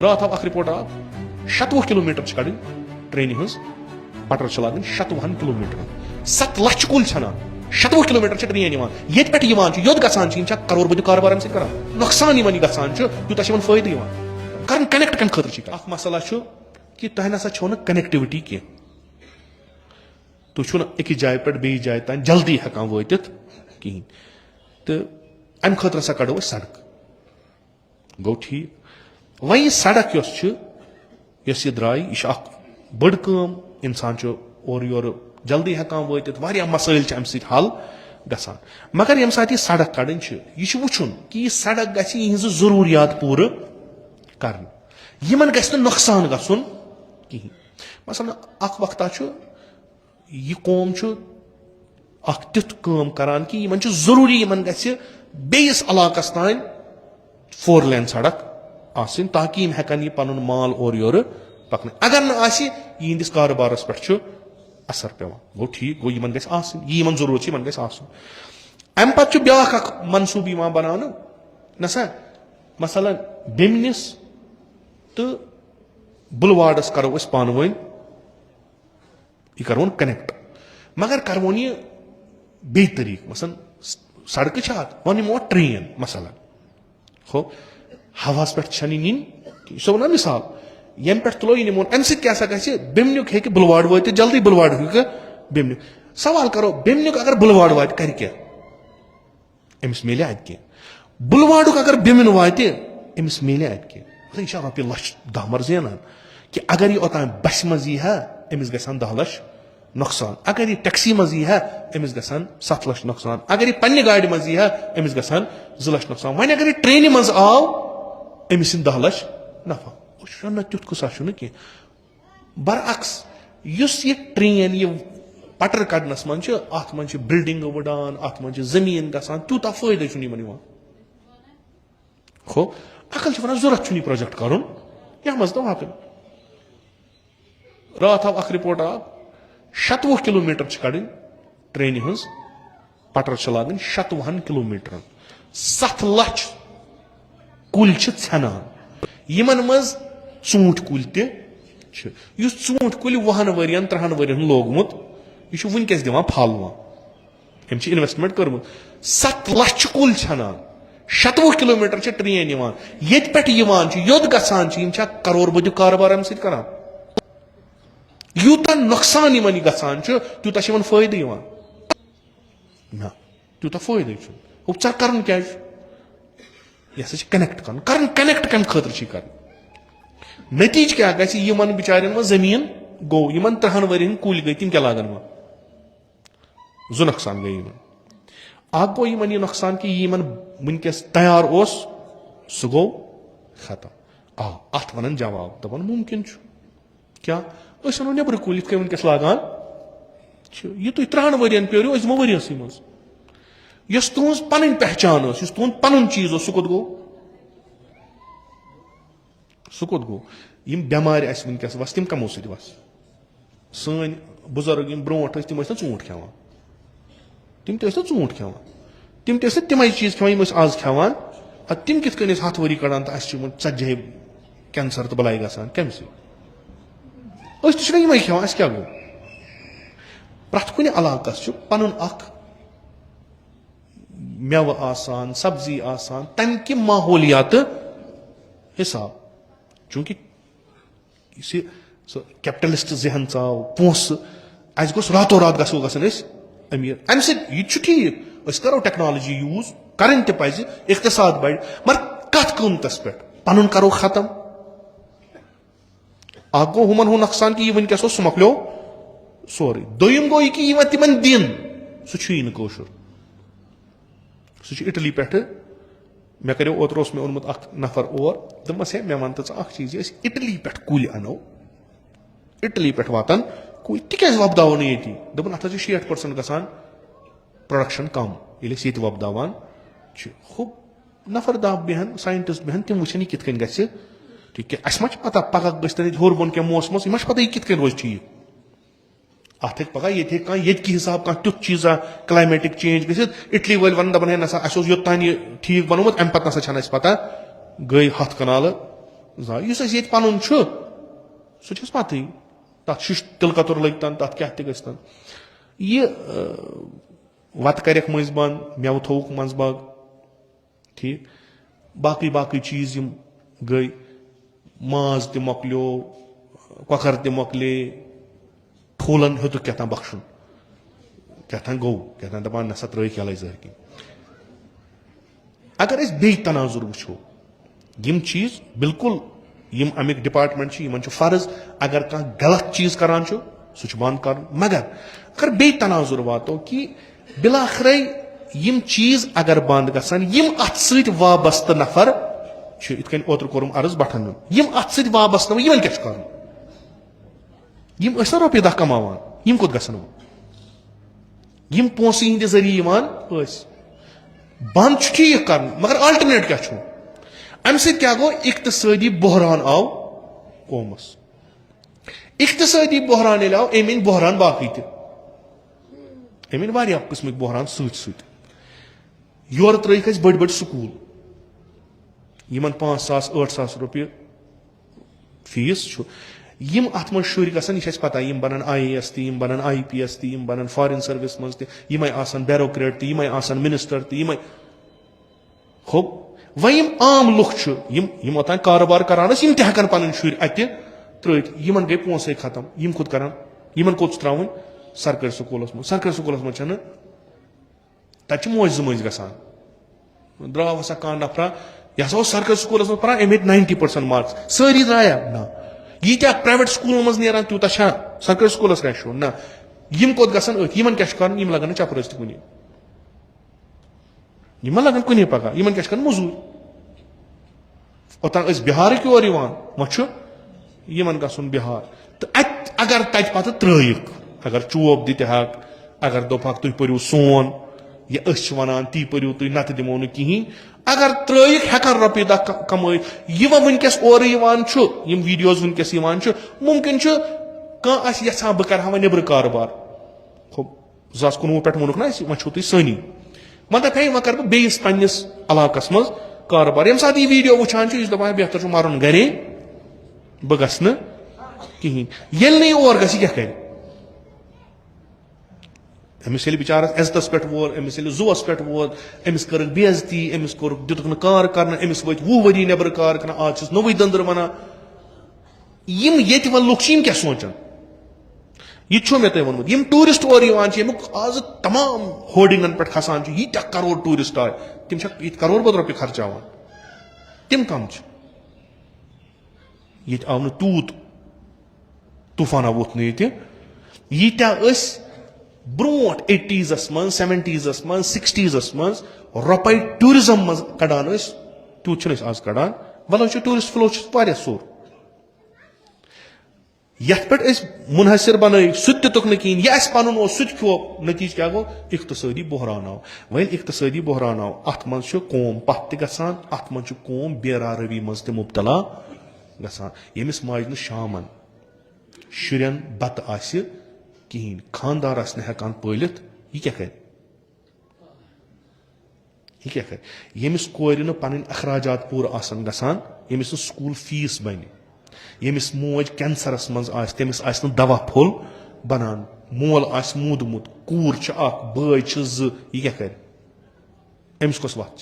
रात आव रिपोर्ट आव 70 किलोमीटर कड़ी ट्रेन हज पटर लन 70 किलोमीटर 7 लाख कुल छाना 70 किलोमीटर ट्रेन ये पे योद ग करोड़ बद कारोबार कर नुकसान गसान यूत फायदे कर कनेक्ट कम खतर मसला कि तुह ना छो कनेक्टिविटी कह तुम अकिस जाय पे बेस जाय तान जल्दी हेकान वातित कहें तो अम खतर सा कड़ो सड़क गो ठीक वह यह सड़क यह द्राई यह बड़ कम इंसान और योर जल्दी हेकान वातित मसाइल अम सत हल गसान मगर यम सात यह सड़क कड़न यह वुचुन कि यह सड़क गज जरूरियात पूरे कर नुकसान गसन कहें मसलन वक्ता यह कौम तिथ काम करान कि जरूरी बेस इलाकस तान 4 लेन सड़क आसिन ताकि यम हेकन यह पन माल और योर पकन अगर नहंदिस कारोबारस पे असर पे गो ठीक गो इन गई जरूरत गई अम पे ब्या मनसूब बना नसा मसलन बेमनिस तो बुलवाडस करो पान वन यह करोन कनेक्ट मगर करोन यह बे तरीक मसन सड़क वन निमो ट्रेन मसलन हो हवास पे नीन सो वना मिसाल यम पे तुलो यह निमोन अम सह बेमनुक हे बुलवाड वात जल्दी बुलवाड हे बेमनुक सवाल करो बेमनुक अगर बुलवाड वात कर क्या अमिस मिले अत कह बुलवाडुक अगर बेमन वात अमिस मिले अत कह यह रोपये लच 10 मर जेनान कि अगर यह ओतान बस मज यी अमिस गसान 10 लाख नुकसान अगर यह टैक्सी मज यी अमिस गसान 7 लाख नुकसान अगर यह पन्ने गाड़ी मज यी अमिस गसान 2 लाख नुकसान वन अगर यह ट्रेन मज आव अमिस 10 लाख नफा ना तुथ कुसा कह बरअक्स यह ट्रेन यह पटर कड़नस मन अत मन बिल्डिंग वुडान अत मन जमीन गसान तूता फायदे हो अकल वन जरूरत यह प्रोजेक्ट कर यह मज तो वाकन रात आव रिपोर्ट आव 70 किलोमीटर कड़न ट्रेन हज पटर लन 70 किलोमीटर 7 लाख कुल ह्यान यमन मज ूंठ कुल तूंठ कुल 20 वरियन 30 वरियन लोगमुत यह वनकस दिवान फल अम इन्वेस्टमेंट कर्मुत 7 लाख कुल ह्यान 70 किलोमीटर ट्रेन ये पे योद गसान करोड़ बद कारोबार अम सत यूत नुकसान गसान तूता फायदे ना तूता फायदे च कर क्या यह कनेक्ट कर कनेक्ट कम खतर कर नतीज क्या गमन बिचारन वो जमीन गो इन 30 वरियन कुल गई तम क्या लागन वो नुकसान गई गो इन नुकसान कि वनकस तैयार सह गो खत्म अत वन जवाब दपान मुमकिन क्या वो नबर कुल ये वनकस लागान यह तुम 30 वरियन पेरो दिमो वरियस मज यस तुज पन पहचान तुंद पन चीज सह कोत गो सह कोत गो यम बेमार वनकस वस तम कमो सत वस सन बुजुर्ग ब्रोट तम ूंठ खेवान तम ूंठ खेवान तम तम चीज खेवान आज खेवान तम कित 7 वरी कड़ान तो 40 कैंसर तो बलाई गसान कम सम खेवान क्या गो प्रथ कुन इलाकस पन मेव आसान सब्जी आसान तम कि माहौलियात हिसाब चूंकि कैपिटलिस्ट जहन चाव पोस अस गोस रातो रात गो गसन अमीर अम ठीक करो टेक्नोलॉजी यूज कर पज इख्तिसाद बढ़ मगर कत कीमतस पे पन करो खत्म गो हुमन हूं नुकसान कि वनकस सह मकलो सोरे दोम गो कि यह तिमन दिन सह कौशुर सह इटली पे मे करो ओतर मे ओनमुत नफर और दपस मे वन तो चीज इटली पे कुल अनो इटली पे वातान कुल तिक वपदाव ये दपन अत 60% गसान प्रोडक्शन कम ये वपदावान खूब नफर दा बेहन साइंटिस्ट बेहन तम वुचन कित ग ठीक है अस पता पगह गन होर बोन क्या मौसमस यह पता यह कित रोज ठीक अत पगह ये हिसाब कह तुथ चीजा क्लाइमेटिक चेंज गि इटली वाल वन दपान है नसा योतान यह ठीक बनोमुत अम पे नसा पता गई 100 कनाल यस ये पन सह पत तथ शिश तिल कतर लगतन तथ क्या गन यह वत कर मज बंद मेव थोक मज बाग ठीक बाकी बाकी चीज गई माज त मकलो ककर त मकले ठोलन हेतु क्या बख्शन क्या गो क्या दपान नसा त्र क्या जहर कि अगर बे तनाजुर वो यम चीज बिल्कुल यम अमिक डिपार्टमेंट फर्ज अगर कह गलत चीज करान सह बंद कर मगर अगर बे तनाजुर वातो कि बिलाखिर यम चीज अगर बंद गसान यम अत सत वाबस्त नफर इत ओतर कोरम अर्ज बठन यम अत सत वाबस्त यमन क्या कर यम रोपये दह कमावान यम कोत गसन यम पोस हंद जरिए बंद ठीक कर मगर अल्टरनेट क्या अम क्या गो इक्तसादी बहरान आव कौमस इक्तसादी बहरान आव अम बहरान बाकी तम वारिया किस्म बहरान सत योर त्रक बड़ बड़ स्कूल यमन 5,000-8,000 रुपये फीस यम अत मन शुर गसान यह पता यम बनन IAS यम बनन IPS यम बनन फॉरेन सर्विस मज तम आसान ब्यूरोक्रेट यम आसान मिनिस्टर तम हो वह यम आम लुख यम ओतान कारोबार करान यम त हेकन पन शुर अत त्रत यमन गई पोंसे खत्म यम खुद करान यमन कोत त्रावन सरकारी स्कूलस मज तत मोज मज गसान द्राव हसा कह नफरा यह हसा सरकारी स्कूलस मज पान 90% मार्क्स सारी द्राया ना यीत्या प्राइवेट स्कूल मज नेरान तूता सरकारी स्कूलस रेशो ना यम कोत गसान यमन क्या कर यम लगन चपरस त कुन यमन लगन कुन पगह यमन क्या कर मजूर ओतान बिहार ओर वो यमन गसन बिहार तो अगर तत पत त्रक अगर चोप दितहक अगर दोपहक तुम परू सोन यह वन ती परू तुम नत दिमो न कहीं अगर त्रक हेकन रोपये दह कम यह वनकस और यम वीडियोज वनकस मुमकिन कह यहां बह कर नबर कारोबार 2019 पे वोनुक ना वो तुम सनी वो दप वह कर बेस पन्निस इलाकस मज कारोबार यम सात यह वीडियो वुचान दपान बेहतर मारुन गरे बह गस कहीं ये नहीं और गि क्या कर अमिस बिचारस इज्जतस पे वोत अमिस जुवस पे वोत अमिस कर बेजती अमिस दितुक न कार कर अमिस वत 20 वरी नबर कार कर आज नोवे दंदर वन ये वन लुक क्या सोचान यह मे तुम वोनमुत यम टूरिस्ट और आज तमाम होर्डिंगन पे खसान यीत्या करोड़ टूरिस्ट आय तम करोड़ बद रुपये खर्चावान तम कम ये आव न तूत तूफाना वोत यीत्या ब्रोट 80s मज 70s मज 60s मज रुपये टूरिज्म मज कड़ान तूत आज कड़ान वल टूरिस्ट फ्लो सोर यथ पे मुनहसर बन सह तुक न कहीं यह पन सह खो नतीज क्या गो इक्तसादी बहरान आव वह इक्तसादी बहरान आव अत मन कौम पत गसान अत मन कौम बेरारवी मज त मुबतला गसान यमिस माज न शामन शुरन बत आसि कहीं खानदार हेकान पालित यह क्या कर यमिस कोर न पन अखराजात पूर आसन गसान यमिस स्कूल फीस बन यमिस मोज कैंसरस मज तमिस आस दवा फुल बनान मोल आस मूदमुत कूर बय ज यह क्या कर अमिस कस वत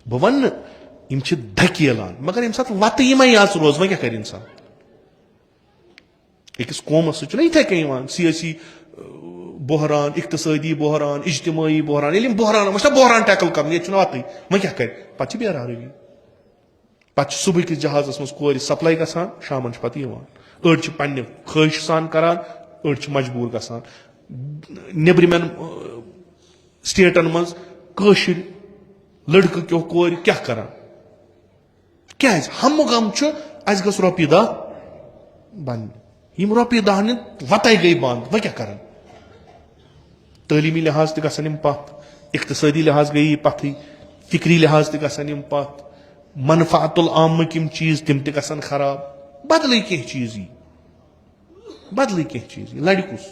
बह वन धकेलान मगर यम सात वत यम रोज वह क्या कर इंसान अकिस कौमस सह इथे कन सियासी बहरान इक्तसादी बहरान इज्तिमाई बहरान ये बहरान वो बहरान टैकल कर ये वत वह क्या कर पे बेरारवी पे सुबह किस जहाज़ मज कोर सप्लाई गसान शामन पे अड़ पन्ने ख्वाहिश सान करान अड़ मजबूर गसान नेबरिमें स्टेटन मज कशिर लड़कं क्यों कोर क्या करान क्या हम गम अस गस रुपये दह बन यम रुपये दह वत गई बंद वह क्या कर तलीमी लिहाज तम पत इक्तसादी लिहाज गई पथ फिक्री लिहाज तम पत मनफातुल आमक चीज तम तराब बदल कह चीज लड़ कुस